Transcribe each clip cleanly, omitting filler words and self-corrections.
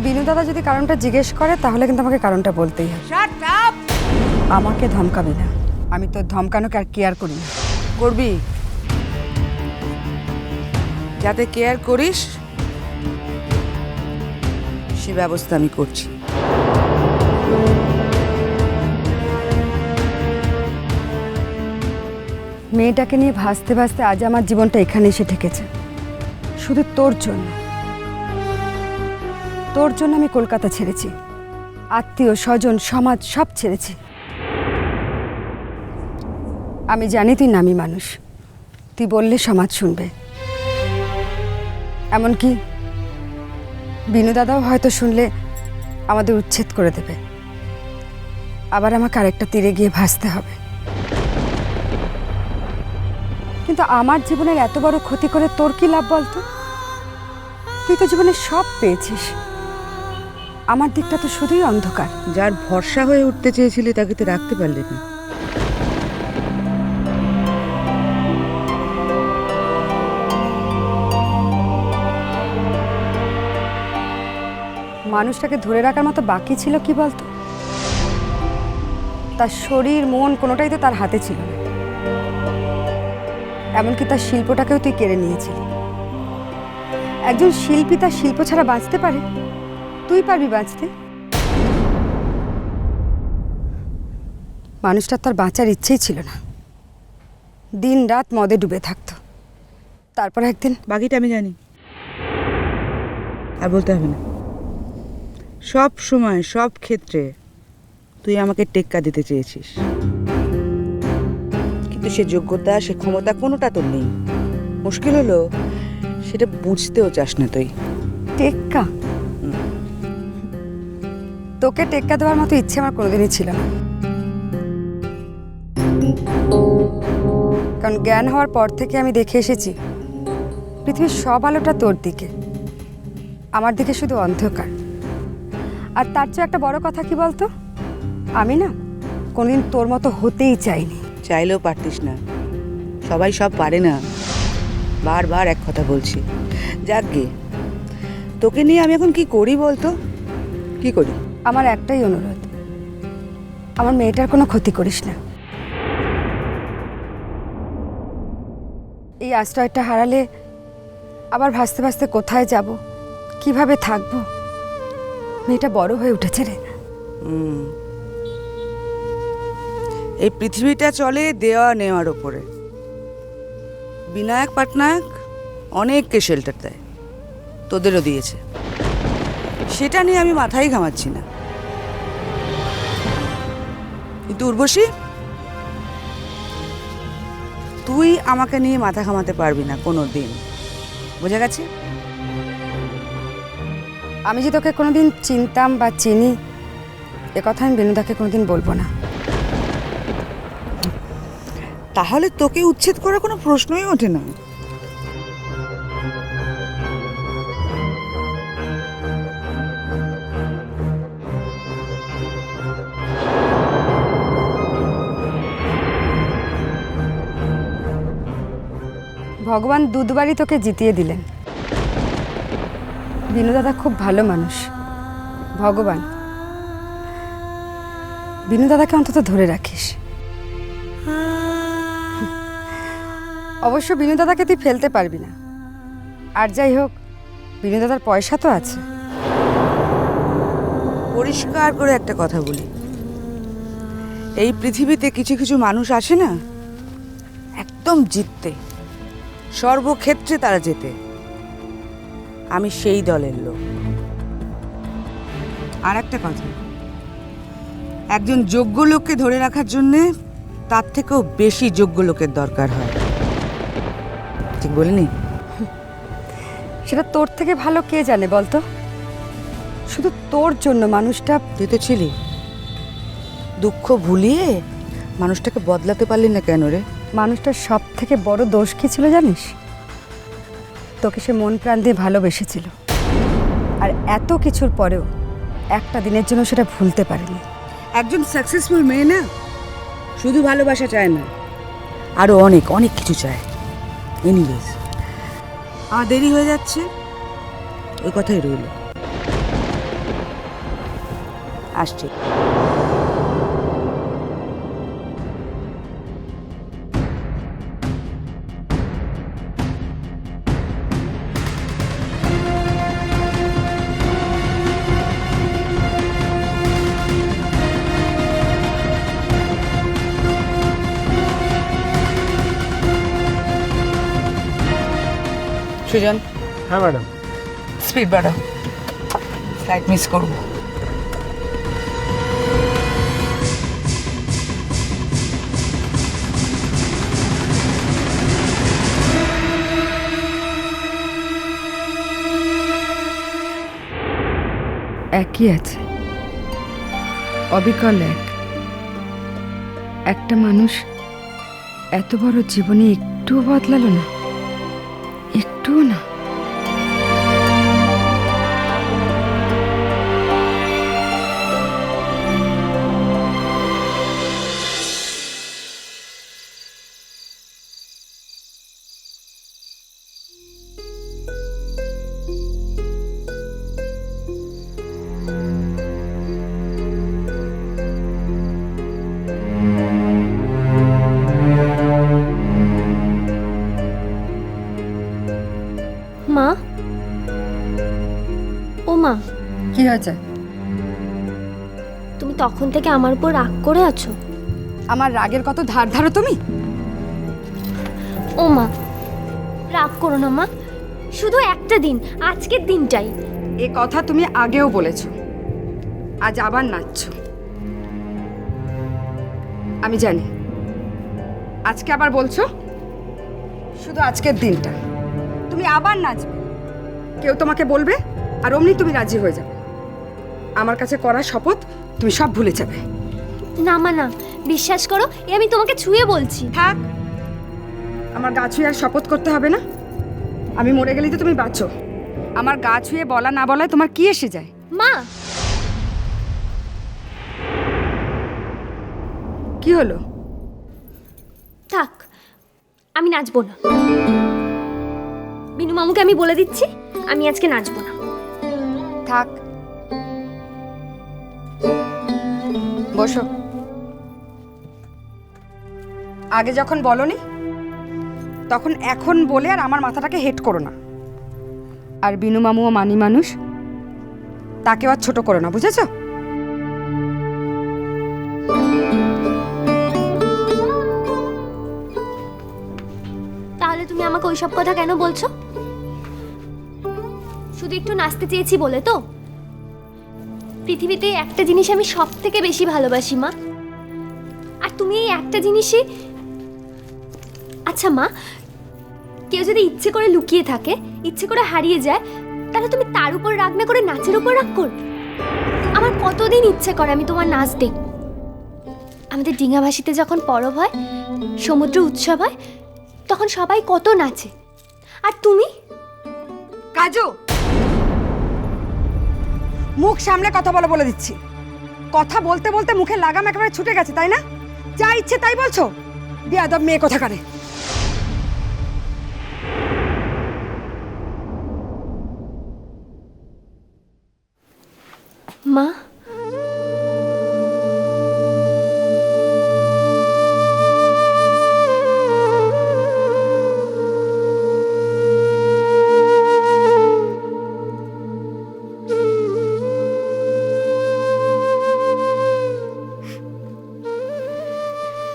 বিনু দাদা যদি কারণটা জিজ্ঞেস করে তাহলে কিন্তু আমাকে কারণটা বলতেই হবে। Shut up! আমাকে ধমকাবি না, আমি তোর ধমকানোকে আর কেয়ার করি না। করবি, যাতে কেয়ার করিস সে ব্যবস্থা আমি করছি। মেয়েটাকে নিয়ে ভাসতে ভাসতে আজ আমার জীবনটা এখানে এসে ঠেকেছে, শুধু তোর জন্য। তোর জন্য আমি কলকাতা ছেড়েছি, আত্মীয় স্বজন সমাজ সব ছেড়েছি। আমি জানি তুই নামী মানুষ, তুই বললে সমাজ শুনবে, এমনকি বিনু দাদাও হয়তো শুনলে আমাদের উচ্ছেদ করে দেবে। আবার আমাকে আরেকটা তীরে গিয়ে ভাসতে হবে। কিন্তু আমার জীবনের এত বড় ক্ষতি করে তোর কি লাভ বলতো? তুই তো জীবনে সব পেয়েছিস, আমার দিকটা তো শুধুই অন্ধকার। যার ভরসা হয়ে উঠতে চেয়েছিলি তাকে তো রাখতে পারলি না। মানুষটাকে ধরে রাখার মতো বাকি ছিল কি বলতো? তার শরীর মন কোনোটাই তো তার হাতে ছিল না, এমনকি তার শিল্পটাকেও তুই কেড়ে নিয়েছিলি। একজন শিল্পী তার শিল্প ছাড়া বাঁচতে পারে? তুই পারবি বাঁচতে? মানুষটার তার বাঁচার ইচ্ছেই ছিল না, দিন রাত মদে ডুবে থাকতো। তারপর একদিন বাকিটা আমি জানি, আর বলতে হবে না। সব সময় সব ক্ষেত্রে তুই আমাকে টেক্কা দিতে চেয়েছিস, কিন্তু সে যোগ্যতা সে ক্ষমতা কোনোটা তোর নেই। মুশকিল হলো সেটা বুঝতেও চাস না তুই। টেক্কা? তোকে টেক্কা দেওয়ার মতো ইচ্ছে আমার কোনোদিনই ছিল না, কারণ জ্ঞান হওয়ার পর থেকে আমি দেখে এসেছি পৃথিবীর সব আলোটা তোর দিকে, আমার দিকে শুধু অন্ধকার। আর তার চেয়ে একটা বড় কথা কি বলতো, আমি না কোনোদিন তোর মতো হতেই চাইনি। চাইলেও পারতিস না, সবাই সব পারে না। বারবার এক কথা বলছি। যাক গে, তোকে নিয়ে আমি এখন কি করি বলতো? কি করি? আমার একটাই অনুরোধ, আমার মেয়েটার কোনো ক্ষতি করিস না। এই আশ্রয়টা হারালে আবার ভাসতে ভাসতে কোথায় যাব, কিভাবে থাকবো? মেয়েটা বড় হয়ে উঠেছে রে। এই পৃথিবীটা চলে দেওয়া নেওয়ার ওপরে। বিনায়ক পাটনায়ক অনেককে শেল্টার দেয়, তোদেরও দিয়েছে। সেটা নিয়ে আমি মাথাই ঘামাচ্ছি না। কিন্তু উর্বশী, তুই আমাকে নিয়ে মাথা ঘামাতে পারবি না কোনো দিন, বোঝা গেছে? আমি যে তোকে কোনোদিন চিনতাম বা চিনি এ কথা আমি বিনুদাকে কোনোদিন বলবো না। তাহলে তোকে উচ্ছেদ করার কোনো প্রশ্নই ওঠে না। ভগবান দুবারই তোকে জিতিয়ে দিলেন। বিনু দাদা খুব ভালো মানুষ। ভগবান, বিনু দাদাকে অন্তত ধরে রাখিস। অবশ্য বিনু দাদাকে তুই ফেলতে পারবি না, আর যাই হোক বিনু দাদার পয়সা তো আছে। পরিষ্কার করে একটা কথা বলি, এই পৃথিবীতে কিছু কিছু মানুষ আসে না একদম জিততে, সর্বক্ষেত্রে তারা জেতে। আমি সেই দলের লোক। আর একটা কথা, একজন যোগ্য লোককে ধরে রাখার জন্যে তার থেকেও বেশি যোগ্য লোকের দরকার হয়। ঠিক বলিনি? সেটা তোর থেকে ভালো কে জানে বলতো? শুধু তোর জন্য মানুষটা। তুই তো ছিলি, দুঃখ ভুলিয়ে মানুষটাকে বদলাতে পারলি না কেন রে? মানুষটার সব থেকে বড় দোষ কি ছিল জানিস? তোকে সে মন প্রাণ দিয়ে ভালোবেসেছিল, আর এত কিছুর পরেও একটা দিনের জন্য সেটা ভুলতে পারেনি। একজন সাকসেসফুল মেয়ে না শুধু ভালোবাসা চায় না, আরো অনেক অনেক কিছু চায়। এনিওয়েজ, দেরি হয়ে যাচ্ছে, ওই কথাই রইল। আসছি। সুজন, হ্যাঁ ম্যাডাম। স্পিড বাড়াও, ফ্লাইট মিস করবো। একই আছে, অবিকল এক। একটা মানুষ এত বড় জীবনে একটুও বদলালো না, একটুও না। মা, ও মা, কি হয়েছে? তুমি তখন থেকে আমার উপর রাগ করে আছো? আমার রাগের কত ধার ধারো তুমি? ও মা, রাগ করো না মা, শুধু একটা দিন, আজকের দিনটাই। এ কথা তুমি আগেও বলেছো, আজ আবার নাচছো। আমি জানি আজকে আবার বলছো, শুধু আজকের দিনটা। তুমি আবার নাচবে, কেউ তোমাকে বলবে, আর অমনি তুমি রাজি হয়ে যাবে। আমার কাছে করা শপথ তুমি সব ভুলে যাবে। না মা না, বিশ্বাস করো, এ আমি তোমাকে ছুঁয়ে বলছি। থাক, আমার গা ছুঁয়ে আর শপথ করতে হবে না। আমি মরে গেলেই তো তুমি বাঁচো। আমার গা ছুঁয়ে বলা না বলায় তোমার কি এসে যায়? মা, কি হলো? থাক, আমি নাচবো না। বিনু মামুকে আমি বলে দিচ্ছি, আমি আজকে নাচবো না। থাক, বসো। আগে যখন বলনি তখন এখন বলে আর আমার মাথাটাকে হেট করো না। আর বিনু মামুও মানি মানুষ, তাকেও আর ছোট করো না, বুঝেছো? তাহলে তুমি আমাকে ওইসব কথা কেন বলছো? শুধু একটু নাচতে চেয়েছি বলে তো? পৃথিবীতে একটা জিনিস আমি সব থেকে বেশি ভালোবাসি মা, আর তুমি এই একটা জিনিসই। আচ্ছা মা, কেউ যদি ইচ্ছে করে লুকিয়ে থাকে, ইচ্ছে করে হারিয়ে যায়, তাহলে তুমি তার উপর রাগ না করে নাচের উপর রাগ করবে? আমার কতদিন ইচ্ছে করে আমি তোমার নাচ দেখব। আমাদের ডিঙাভাসিতে যখন পরব হয়, সমুদ্র উৎসব হয়, তখন সবাই কত নাচে, আর তুমি? কাজু, মুখ সামলে কথা বলো বলে দিচ্ছি। কথা বলতে বলতে মুখে লাগাম একেবারে ছুটে গেছে, তাই না? যা ইচ্ছে তাই বলছো, বেয়াদব মেয়ে কোথাকারে। মা,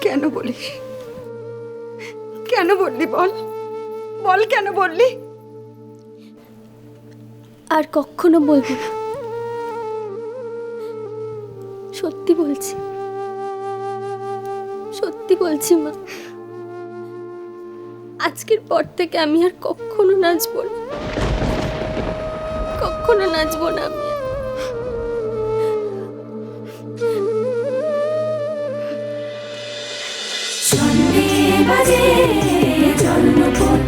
কেন বলিস? কেন বললি? বল বল, কেন বললি? আর কখনো বলবো না, সত্যি বলছি, সত্যি বলছি মা। আজকের পর থেকে আমি আর কখনো নাচবো না, কখনো নাচবো না আমি। বাজে জন্মপথ